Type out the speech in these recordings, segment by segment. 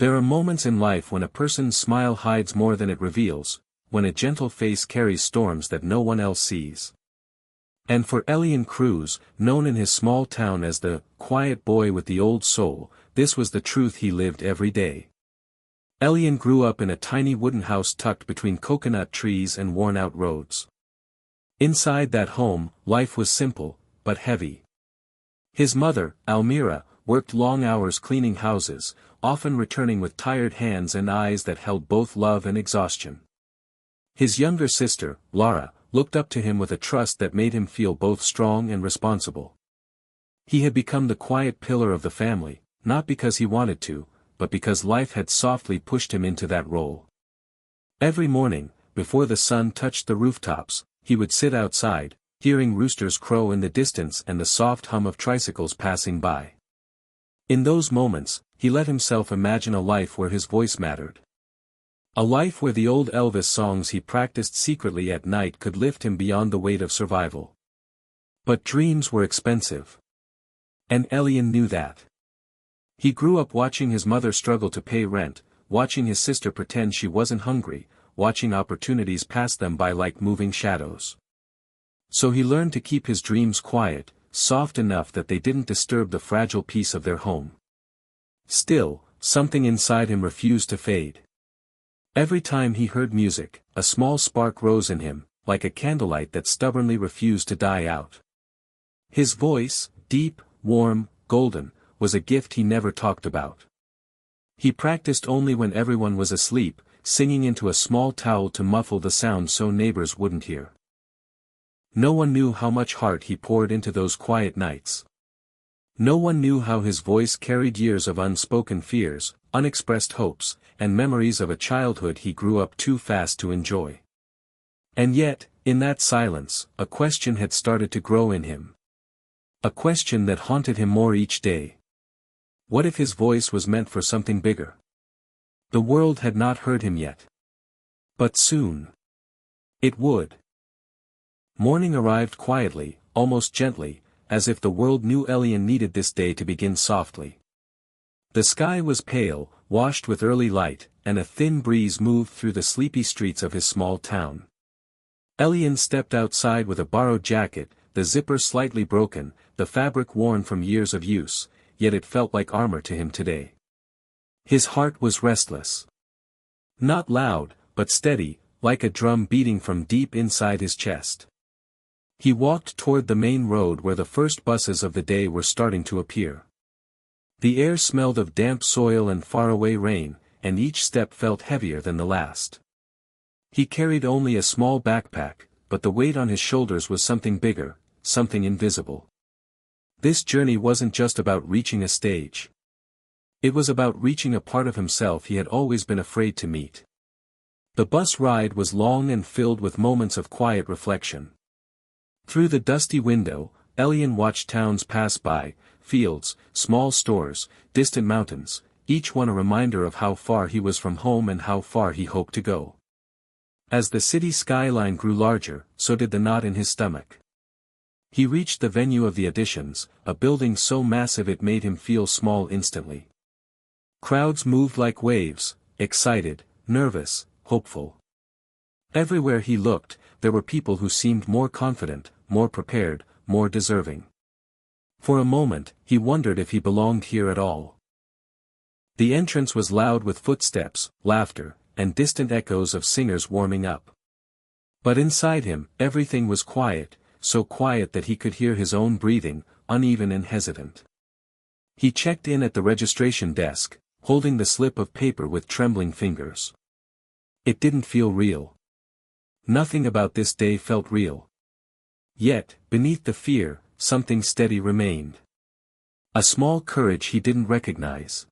There are moments in life when a person's smile hides more than it reveals, when a gentle face carries storms that no one else sees. And for Elian Cruz, known in his small town as the quiet boy with the old soul, this was the truth he lived every day. Elian grew up in a tiny wooden house tucked between coconut trees and worn-out roads. Inside that home, life was simple, but heavy. His mother, Almira, worked long hours cleaning houses, often returning with tired hands and eyes that held both love and exhaustion. His younger sister, Lara, looked up to him with a trust that made him feel both strong and responsible. He had become the quiet pillar of the family, not because he wanted to, but because life had softly pushed him into that role. Every morning, before the sun touched the rooftops, he would sit outside, hearing roosters crow in the distance and the soft hum of tricycles passing by. In those moments, he let himself imagine a life where his voice mattered. A life where the old Elvis songs he practiced secretly at night could lift him beyond the weight of survival. But dreams were expensive. And Elian knew that. He grew up watching his mother struggle to pay rent, watching his sister pretend she wasn't hungry, watching opportunities pass them by like moving shadows. So he learned to keep his dreams quiet, soft enough that they didn't disturb the fragile peace of their home. Still, something inside him refused to fade. Every time he heard music, a small spark rose in him, like a candlelight that stubbornly refused to die out. His voice, deep, warm, golden, was a gift he never talked about. He practiced only when everyone was asleep, singing into a small towel to muffle the sound so neighbors wouldn't hear. No one knew how much heart he poured into those quiet nights. No one knew how his voice carried years of unspoken fears, unexpressed hopes, and memories of a childhood he grew up too fast to enjoy. And yet, in that silence, a question had started to grow in him. A question that haunted him more each day. What if his voice was meant for something bigger? The world had not heard him yet. But soon. It would. Morning arrived quietly, almost gently, as if the world knew Elian needed this day to begin softly. The sky was pale, washed with early light, and a thin breeze moved through the sleepy streets of his small town. Elian stepped outside with a borrowed jacket, the zipper slightly broken, the fabric worn from years of use, yet it felt like armor to him today. His heart was restless. Not loud, but steady, like a drum beating from deep inside his chest. He walked toward the main road where the first buses of the day were starting to appear. The air smelled of damp soil and faraway rain, and each step felt heavier than the last. He carried only a small backpack, but the weight on his shoulders was something bigger, something invisible. This journey wasn't just about reaching a stage. It was about reaching a part of himself he had always been afraid to meet. The bus ride was long and filled with moments of quiet reflection. Through the dusty window, Elian watched towns pass by, fields, small stores, distant mountains, each one a reminder of how far he was from home and how far he hoped to go. As the city skyline grew larger, so did the knot in his stomach. He reached the venue of the auditions, a building so massive it made him feel small instantly. Crowds moved like waves, excited, nervous, hopeful. Everywhere he looked, there were people who seemed more confident, more prepared, more deserving. For a moment, he wondered if he belonged here at all. The entrance was loud with footsteps, laughter, and distant echoes of singers warming up. But inside him, everything was quiet, so quiet that he could hear his own breathing, uneven and hesitant. He checked in at the registration desk, holding the slip of paper with trembling fingers. It didn't feel real. Nothing about this day felt real. Yet, beneath the fear, something steady remained. A small courage he didn't recognize.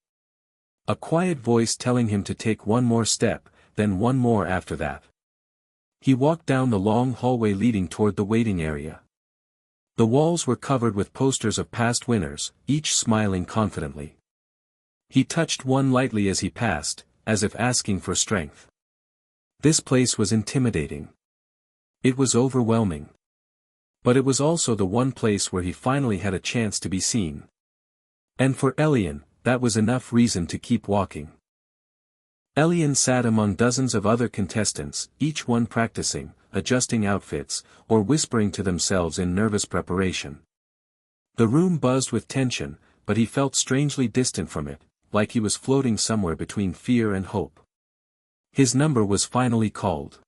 A quiet voice telling him to take one more step, then one more after that. He walked down the long hallway leading toward the waiting area. The walls were covered with posters of past winners, each smiling confidently. He touched one lightly as he passed, as if asking for strength. This place was intimidating. It was overwhelming. But it was also the one place where he finally had a chance to be seen. And for Elian, that was enough reason to keep walking. Elian sat among dozens of other contestants, each one practicing, adjusting outfits, or whispering to themselves in nervous preparation. The room buzzed with tension, but he felt strangely distant from it, like he was floating somewhere between fear and hope. His number was finally called.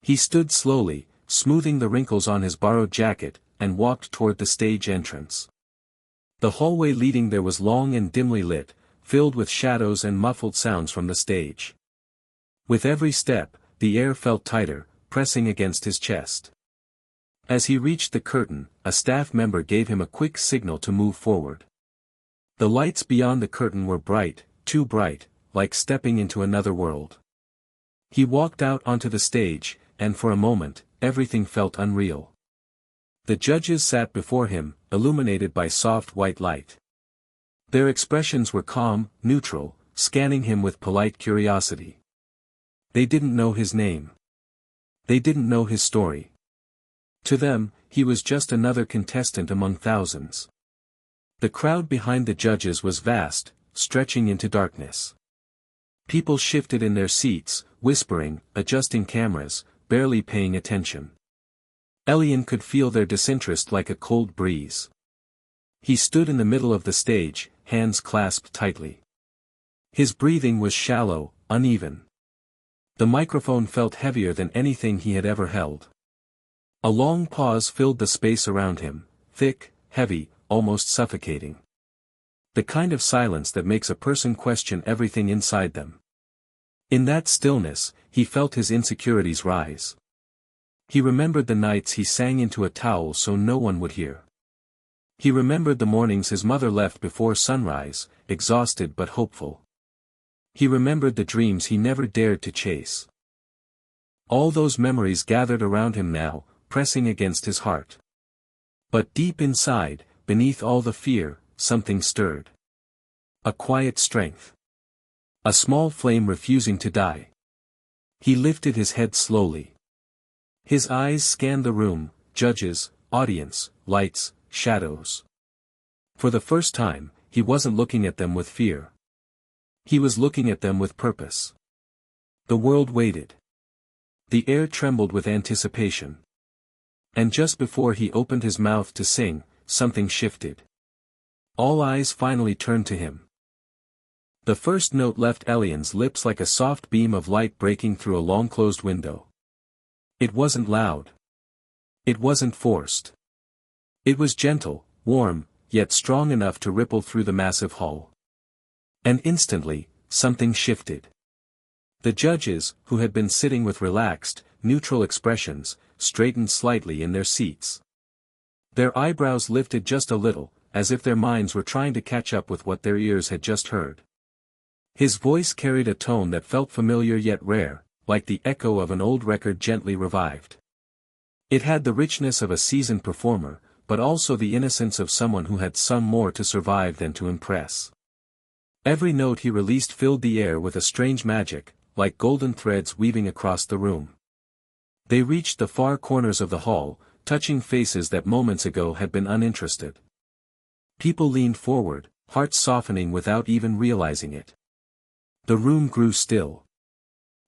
He stood slowly, smoothing the wrinkles on his borrowed jacket, and walked toward the stage entrance. The hallway leading there was long and dimly lit, filled with shadows and muffled sounds from the stage. With every step, the air felt tighter, pressing against his chest. As he reached the curtain, a staff member gave him a quick signal to move forward. The lights beyond the curtain were bright, too bright, like stepping into another world. He walked out onto the stage, and for a moment, everything felt unreal. The judges sat before him, illuminated by soft white light. Their expressions were calm, neutral, scanning him with polite curiosity. They didn't know his name. They didn't know his story. To them, he was just another contestant among thousands. The crowd behind the judges was vast, stretching into darkness. People shifted in their seats, whispering, adjusting cameras, barely paying attention. Elian could feel their disinterest like a cold breeze. He stood in the middle of the stage, hands clasped tightly. His breathing was shallow, uneven. The microphone felt heavier than anything he had ever held. A long pause filled the space around him, thick, heavy, almost suffocating. The kind of silence that makes a person question everything inside them. In that stillness, he felt his insecurities rise. He remembered the nights he sang into a towel so no one would hear. He remembered the mornings his mother left before sunrise, exhausted but hopeful. He remembered the dreams he never dared to chase. All those memories gathered around him now, pressing against his heart. But deep inside, beneath all the fear, something stirred. A quiet strength. A small flame refusing to die. He lifted his head slowly. His eyes scanned the room, judges, audience, lights, shadows. For the first time, he wasn't looking at them with fear. He was looking at them with purpose. The world waited. The air trembled with anticipation. And just before he opened his mouth to sing, something shifted. All eyes finally turned to him. The first note left Elian's lips like a soft beam of light breaking through a long-closed window. It wasn't loud. It wasn't forced. It was gentle, warm, yet strong enough to ripple through the massive hall. And instantly, something shifted. The judges, who had been sitting with relaxed, neutral expressions, straightened slightly in their seats. Their eyebrows lifted just a little, as if their minds were trying to catch up with what their ears had just heard. His voice carried a tone that felt familiar yet rare, like the echo of an old record gently revived. It had the richness of a seasoned performer, but also the innocence of someone who had sung more to survive than to impress. Every note he released filled the air with a strange magic, like golden threads weaving across the room. They reached the far corners of the hall, touching faces that moments ago had been uninterested. People leaned forward, hearts softening without even realizing it. The room grew still.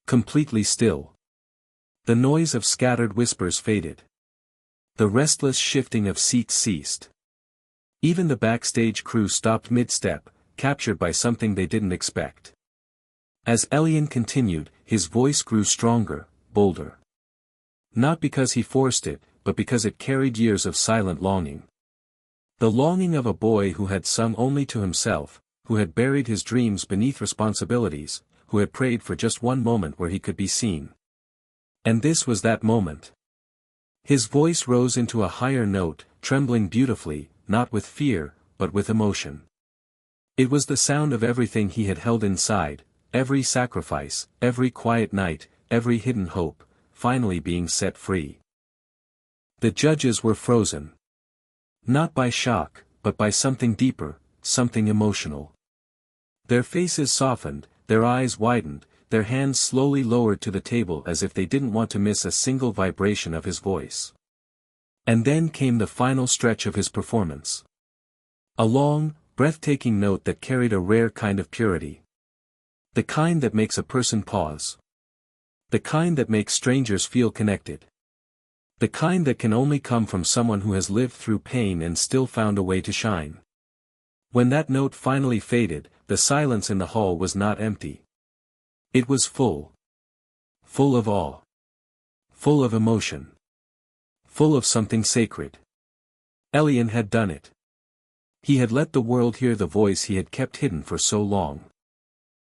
Completely still. The noise of scattered whispers faded. The restless shifting of seats ceased. Even the backstage crew stopped mid-step, captured by something they didn't expect. As Elian continued, his voice grew stronger, bolder. Not because he forced it, but because it carried years of silent longing. The longing of a boy who had sung only to himself, who had buried his dreams beneath responsibilities, who had prayed for just one moment where he could be seen. And this was that moment. His voice rose into a higher note, trembling beautifully, not with fear, but with emotion. It was the sound of everything he had held inside, every sacrifice, every quiet night, every hidden hope, finally being set free. The judges were frozen. Not by shock, but by something deeper, something emotional. Their faces softened, their eyes widened, their hands slowly lowered to the table as if they didn't want to miss a single vibration of his voice. And then came the final stretch of his performance. A long, breathtaking note that carried a rare kind of purity. The kind that makes a person pause. The kind that makes strangers feel connected. The kind that can only come from someone who has lived through pain and still found a way to shine. When that note finally faded, the silence in the hall was not empty. It was full. Full of awe. Full of emotion. Full of something sacred. Elian had done it. He had let the world hear the voice he had kept hidden for so long.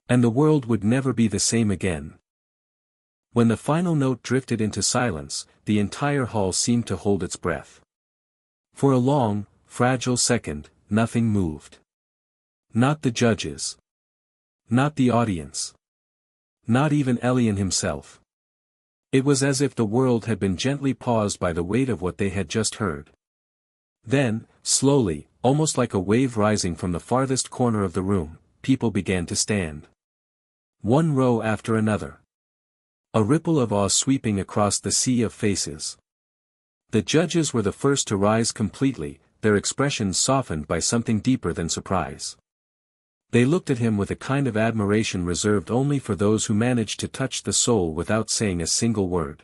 And the world would never be the same again. When the final note drifted into silence, the entire hall seemed to hold its breath. For a long, fragile second, nothing moved. Not the judges. Not the audience. Not even Elian himself. It was as if the world had been gently paused by the weight of what they had just heard. Then, slowly, almost like a wave rising from the farthest corner of the room, people began to stand. One row after another. A ripple of awe sweeping across the sea of faces. The judges were the first to rise completely, their expressions softened by something deeper than surprise. They looked at him with a kind of admiration reserved only for those who managed to touch the soul without saying a single word.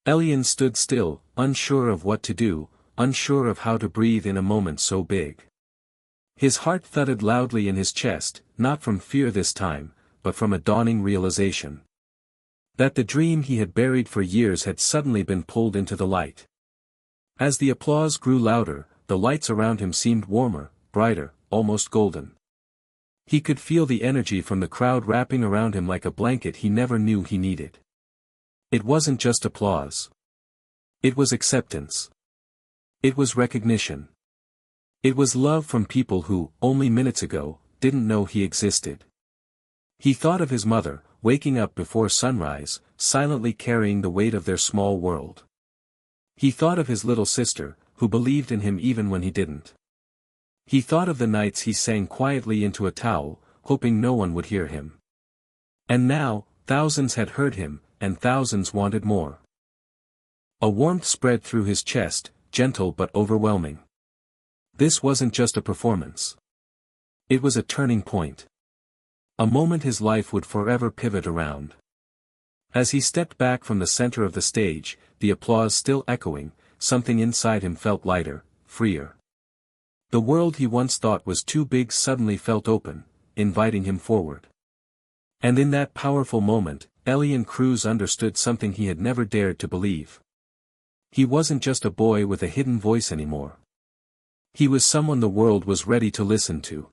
Elian stood still, unsure of what to do, unsure of how to breathe in a moment so big. His heart thudded loudly in his chest, not from fear this time, but from a dawning realization. That the dream he had buried for years had suddenly been pulled into the light. As the applause grew louder, the lights around him seemed warmer, brighter, almost golden. He could feel the energy from the crowd wrapping around him like a blanket he never knew he needed. It wasn't just applause. It was acceptance. It was recognition. It was love from people who, only minutes ago, didn't know he existed. He thought of his mother, waking up before sunrise, silently carrying the weight of their small world. He thought of his little sister, who believed in him even when he didn't. He thought of the nights he sang quietly into a towel, hoping no one would hear him. And now, thousands had heard him, and thousands wanted more. A warmth spread through his chest, gentle but overwhelming. This wasn't just a performance. It was a turning point. A moment his life would forever pivot around. As he stepped back from the center of the stage, the applause still echoing, something inside him felt lighter, freer. The world he once thought was too big suddenly felt open, inviting him forward. And in that powerful moment, Elian Cruz understood something he had never dared to believe. He wasn't just a boy with a hidden voice anymore. He was someone the world was ready to listen to.